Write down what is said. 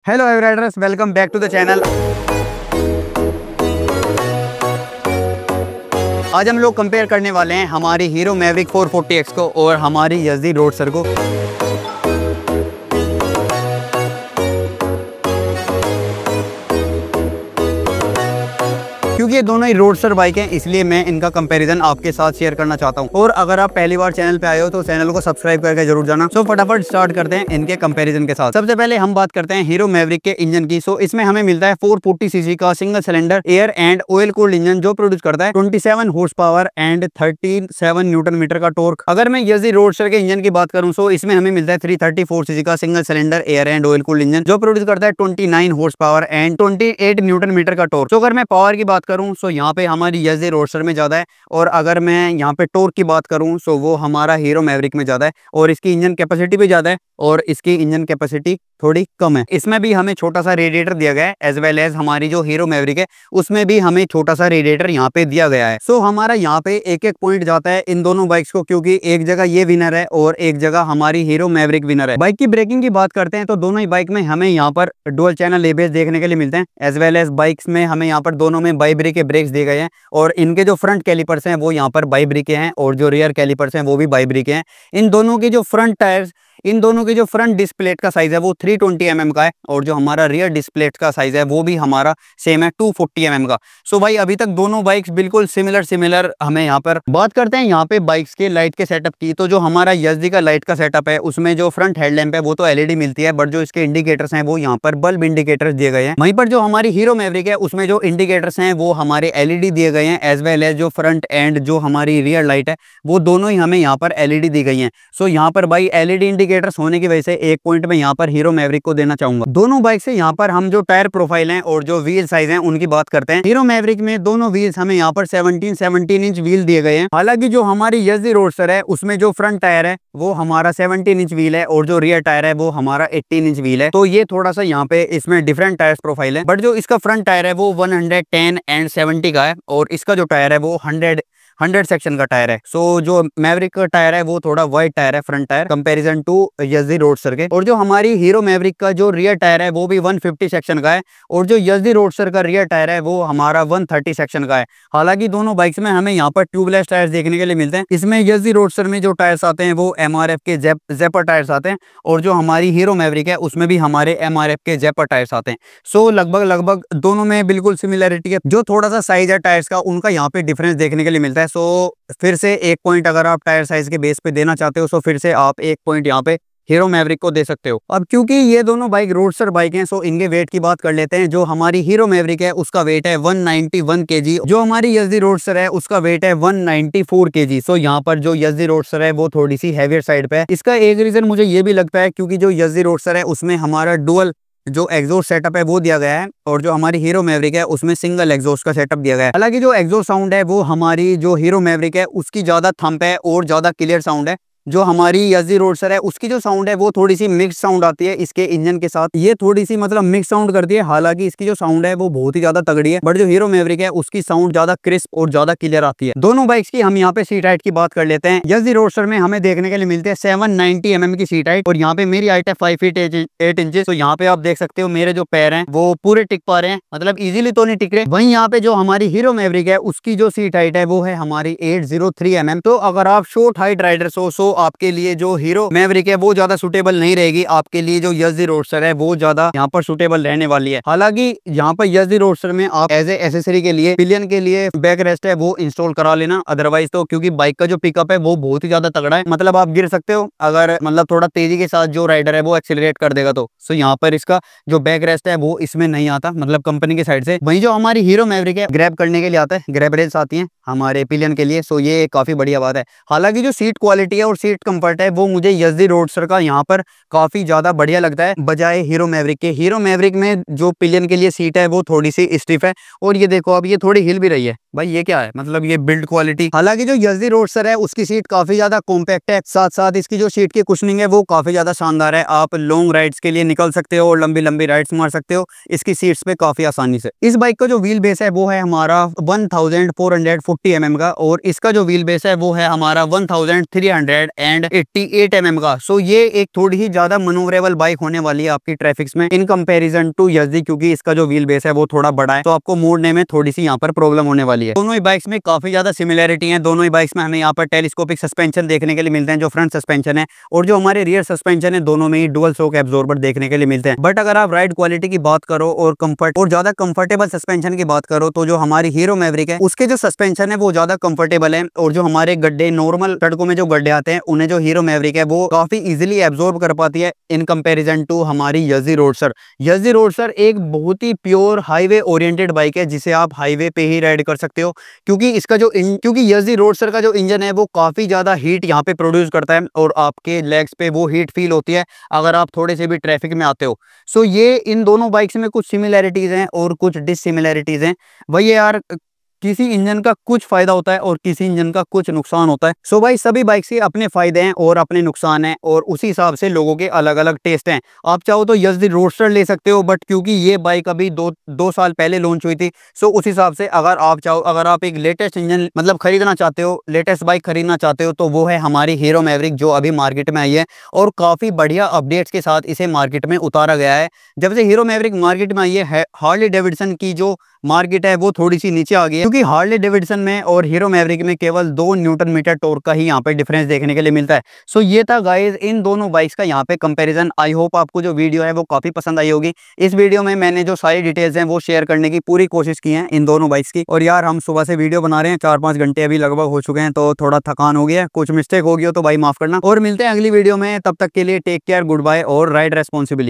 Hello riders, welcome back to the channel. आज हम लोग कंपेयर करने वाले हैं हमारी हीरो मैवरिक 440X को और हमारी यज़दी रोडस्टर को। क्योंकि ये दोनों ही रोडस्टर बाइक हैं, इसलिए मैं इनका कंपैरिजन आपके साथ शेयर करना चाहता हूँ। और अगर आप पहली बार चैनल पे आए हो तो चैनल को सब्सक्राइब करके जरूर जाना। सो फटाफट स्टार्ट करते हैं इनके कंपैरिजन के साथ। सबसे पहले हम बात करते हैं हीरो मैवरिक के इंजन की। सो इसमें हमें मिलता है 440cc का single cylinder air and oil cooled engine, जो प्रोड्यूस करता है 27 horse power and 37 newton metre का टॉर्क। अगर मैं यज़दी रोडस्टर के इंजन की बात करूं तो इसमें हमें मिलता है 334cc का single cylinder air and oil cooled engine, जो प्रोड्यूस करता है 29 horse power and 28 newton metre का टॉर्क। तो अगर मैं पावर की बात करूं तो यहाँ पे हमारी यज़दी रोडस्टर में ज्यादा है, और अगर मैं यहाँ पे टॉर्क की बात करूं तो वो हमारा हीरो मैवरिक में ज्यादा है, और इसकी इंजन कैपेसिटी भी ज्यादा है और इसकी इंजन कैपेसिटी थोड़ी कम है। इसमें भी हमें छोटा सा रेडिएटर दिया गया है, एज वेल एज हमारी जो हीरो मैवरिक है उसमें भी हमें छोटा सा रेडिएटर यहाँ पे दिया गया है। सो हमारा यहाँ पे एक एक पॉइंट जाता है इन दोनों बाइक्स को, क्योंकि एक जगह ये विनर है और एक जगह हमारी हीरो मैवरिक विनर है। बाइक की ब्रेकिंग की बात करते हैं तो दोनों ही बाइक में हमें यहाँ पर डुअल चैनल एबीएस देखने के लिए मिलते हैं, एज वेल एज बाइक्स में हमें यहाँ पर दोनों में बाई ब्रेक के ब्रेक्स दिए गए हैं, और इनके जो फ्रंट कैलिपर्स हैं वो यहाँ पर बाई ब्रेक के हैं और जो रियर कैलिपर्स हैं वो भी बाई ब्रेक के हैं। इन दोनों के जो फ्रंट टायर्स, इन दोनों के जो फ्रंट डिस्प्लेट का साइज है वो 320 mm का है, और जो हमारा रियर डिस्प्लेट का साइज है वो भी हमारा सेम है 240 mm का। सो भाई अभी तक दोनों बाइक्स बिल्कुल सिमिलर हमें यहाँ पर। बात करते हैं यहाँ पे बाइक्स के लाइट के सेटअप की। तो जो हमारा यज़दी का लाइट का सेटअप है उसमें जो फ्रंट हेडलैम्प है वो तो एलईडी मिलती है, बट जो इसके इंडिकेटर्स हैं वो यहाँ पर बल्ब इंडिकेटर्स दिए गए हैं। वहीं पर जो हमारी हीरो मैवरिक है उसमें जो इंडिकेटर्स हैं वो हमारे एलईडी दिए गए हैं, एज वेल एज जो फ्रंट एंड जो हमारी रियर लाइट है वो दोनों ही हमें यहाँ पर एलईडी दी गई है। सो यहाँ पर भाई एलईडी इंडिकेटर्स होने की वजह से एक पॉइंट में यहाँ पर हीरो मैवरिक को देना चाहूंगा। दोनों बाइक से यहाँ पर हम जो टायर प्रोफाइल हैं और जो व्हील साइज हैं उनकी बात करते हैं। हीरो मैवरिक में दोनों व्हील्स हमें यहाँ पर 17 इंच व्हील दिए गए हैं। हालांकि जो हमारी यज़दी रोडस्टर है उसमें जो फ्रंट टायर है वो हमारा 17 इंच व्हील है और जो रियर टायर है वो हमारा 18 इंच व्हील है। तो ये थोड़ा सा यहाँ पे इसमें डिफरेंट टायर प्रोफाइल है, बट जो इसका फ्रंट टायर है वो 110 एंड 70 का है, और इसका जो टायर है वो 100 सेक्शन का टायर है। सो जो मैवरिक का टायर है वो थोड़ा वाइड टायर है, front tyre, comparison to Yezdi Roadster के। और जो हमारी हीरो मैवरिक का जो रियर टायर है वो भी 150 सेक्शन का है, और जो यज़दी रोडस्टर का रियर टायर है वो हमारा 130 सेक्शन का है। हालांकि दोनों बाइक्स में हमें यहाँ पर ट्यूबलेस टायर्स देखने के लिए मिलते हैं। इसमें यज़दी रोडस्टर में जो टायर्स आते हैं वो एमआरएफ के जेपर टायर्स आते हैं, और जो हमारी हीरो मैवरिक है उसमें भी हमारे एमआरएफ के जेपर टायर्स आते हैं। सो लगभग दोनों में बिल्कुल सिमिलरिटी है। जो थोड़ा सा साइज है टायर्स का उनका यहाँ पे डिफरेंस देखने के लिए मिलता है। सो फिर से एक पॉइंट अगर आप टायर साइज के बेस पे देना चाहते हो तो फिर से आप एक पॉइंट यहाँ पे हीरो मैवरिक को दे सकते हो। अब क्योंकि ये दोनों बाइक रोडस्टर बाइक हैं सो इनके वेट की बात कर लेते हैं। जो हमारी हीरो मैवरिक है उसका वेट है 191 kg, जो हमारी यज़दी रोडस्टर है उसका वेट है 194 kg। सो यहाँ पर जो यज़दी रोडस्टर है वो थोड़ी सी हैवियर साइड पे है। इसका एक रीजन मुझे ये भी लगता है क्योंकि जो यज़दी रोडस्टर है उसमें हमारा डुअल जो एग्जॉस्ट सेटअप है वो दिया गया है, और जो हमारी हीरो मैवरिक है उसमें सिंगल एग्जॉस्ट का सेटअप दिया गया है। हालांकि जो एग्जॉस्ट साउंड है वो हमारी जो हीरो मैवरिक है उसकी ज्यादा थंप है और ज्यादा क्लियर साउंड है। जो हमारी यज़दी रोडस्टर है उसकी जो साउंड है वो थोड़ी सी मिक्स साउंड आती है इसके इंजन के साथ, ये थोड़ी सी मतलब मिक्स साउंड करती है। हालांकि इसकी जो साउंड है वो बहुत ही ज्यादा तगड़ी है, बट जो हीरो मैवरिक है उसकी साउंड ज्यादा क्रिस्प और ज्यादा क्लियर आती है। दोनों बाइक्स की हम यहाँ पे सीट हाइट की बात कर लेते हैं। यज़दी रोडस्टर में हमें देखने के लिए मिलते हैं 790 mm की सीट हाइट, और यहाँ पे मेरी हाइट है 5 फीट 8 इंचेस। तो यहाँ पे आप देख सकते हो मेरे जो पैर हैं वो पूरे टिक पा रहे हैं, मतलब इजीली तो नहीं टिक रहे। वहीं यहाँ पे जो हमारी हीरो मैवरिक है उसकी जो सीट हाइट है वो है हमारी 803 mm। तो अगर आप शॉर्ट हाइट राइडर्स हो सो आपके लिए जो हीरो मैवरिक है वो ज्यादा सुटेबल नहीं रहेगी, आपके लिए जो यज़दी रोडस्टर है वो ज्यादा यहाँ पर सुटेबल रहने वाली है। हालांकि यहाँ पर यज़दी रोडस्टर में आप एज ए एसेसरी के लिए पिलियन के लिए बैक रेस्ट है वो इंस्टॉल करा लेना, अदरवाइज तो क्योंकि बाइक का जो पिकअप है वो बहुत ही ज्यादा तगड़ा है, मतलब आप गिर सकते हो अगर मतलब थोड़ा तेजी के साथ जो राइडर है वो एक्सीलरेट कर देगा तो। सो यहाँ पर इसका जो बैक रेस्ट है वो इसमें नहीं आता, मतलब कंपनी की साइड से। वहीं जो हमारी हीरो मैवरिक है ग्रैब करने के लिए आता है, ग्रैब रेल्स आती है हमारे पिलियन के लिए। सो ये काफी बढ़िया बात है। हालांकि जो सीट क्वालिटी है और सीट कंफर्ट है वो मुझे यज़दी रोडस्टर का यहाँ पर काफी ज्यादा बढ़िया लगता है बजाय हीरो मैवरिक के। हीरो मैवरिक में जो पिलियन के लिए सीट है वो थोड़ी सी स्टिफ है, और ये देखो अब ये थोड़ी हिल भी रही है। भाई ये क्या है, मतलब ये बिल्ड क्वालिटी। हालांकि जो यज़दी रोडस्टर है उसकी सीट काफी ज्यादा कॉम्पैक्ट है, साथ साथ इसकी जो सीट की कुशनिंग है वो काफी ज्यादा शानदार है। आप लॉन्ग राइड्स के लिए निकल सकते हो और लंबी राइड्स मार सकते हो इसकी सीट्स पे काफी आसानी से। इस बाइक का जो व्हील बेस है वो है हमारा 1440 mm का, और इसका जो व्हील बेस है वो है हमारा 1300 एंड 88 mm का। सो ये एक थोड़ी ही ज्यादा मनोवरेबल बाइक होने वाली है आपकी ट्रैफिक्स में इन कंपैरिजन टू यज़दी, क्योंकि इसका जो व्हील बेस है वो थोड़ा बड़ा है, तो आपको मोड़ने में थोड़ी सी यहाँ पर प्रॉब्लम होने वाली है। दोनों ही बाइक्स में काफी ज्यादा सिमिलरिटी है। दोनों ही बाइक्स में हमें यहाँ पर टेलीस्कोपिक सस्पेंशन देखने के लिए मिलते हैं, जो फ्रंट सस्पेंशन है, और जो हमारे रियर सस्पेंशन है दोनों में ही डुअल शॉक एब्जॉर्बर देखने के लिए मिलते हैं। बट अगर आप राइड क्वालिटी की बात करो और कंफर्ट और ज्यादा कंफर्टेबल सस्पेंशन की बात करो, तो जो हमारी हीरो मैवरिक है उसके जो सस्पेंशन है वो ज्यादा कंफर्टेबल है, और जो हमारे गड्ढे नॉर्मल सड़कों में जो गड्ढे आते हैं उन्हें जो हीरो मैवरिक है वो काफी इजीली एब्जॉर्ब कर पाती है इन कंपैरिजन टू हमारी यज़दी रोडस्टर। यज़दी रोडस्टर एक बहुत ही प्योर हाईवे ओरिएंटेड बाइक है जिसे आप हाईवे पे ही राइड कर सकते हो, क्योंकि इसका जो क्योंकि यज़दी रोडस्टर का जो इंजन है वो काफी ज्यादा हीट यहाँ पे प्रोड्यूस करता है और आपके लेग्स पे वो हीट फील होती है अगर आप थोड़े से भी ट्रैफिक में आते हो। सो ये इन दोनों बाइक्स में कुछ सिमिलैरिटीज हैं और कुछ डिससिमिलैरिटीज हैं। वही यार, किसी इंजन का कुछ फायदा होता है और किसी इंजन का कुछ नुकसान होता है। सो भाई सभी बाइक्स के अपने फायदे हैं और अपने नुकसान हैं, और उसी हिसाब से लोगों के अलग अलग टेस्ट हैं। आप चाहो तो यज़दी रोडस्टर ले सकते हो, बट क्योंकि ये बाइक अभी दो साल पहले लॉन्च हुई थी, सो उस हिसाब से अगर आप चाहो, अगर आप एक लेटेस्ट इंजन मतलब खरीदना चाहते हो, लेटेस्ट बाइक खरीदना चाहते हो, तो वो है हमारी हीरो मैवरिक, जो अभी मार्केट में आई है और काफी बढ़िया अपडेट्स के साथ इसे मार्केट में उतारा गया है। जब से हीरो मैवरिक मार्केट में आई है, हार्ले डेविडसन की जो मार्केट है वो थोड़ी सी नीचे आ गई है, क्योंकि हार्ले डेविडसन में और हीरो मैवरिक में केवल 2 न्यूटन मीटर टॉर्क का ही यहाँ पे डिफरेंस देखने के लिए मिलता है। सो ये था गाइस इन दोनों बाइक्स का यहाँ पे कंपैरिजन। आई होप आपको जो वीडियो है वो काफी पसंद आई होगी। इस वीडियो में मैंने जो सारी डिटेल्स हैं वो शेयर करने की पूरी कोशिश की है इन दोनों बाइक्स की। और यार हम सुबह से वीडियो बना रहे हैं, 4-5 घंटे अभी लगभग हो चुके हैं, तो थोड़ा थकान हो गया है, कुछ मिस्टेक हो गई हो तो भाई माफ करना। और मिलते हैं अगली वीडियो में, तब तक के लिए टेक केयर, गुड बाय और राइड रेस्पॉन्सिबली।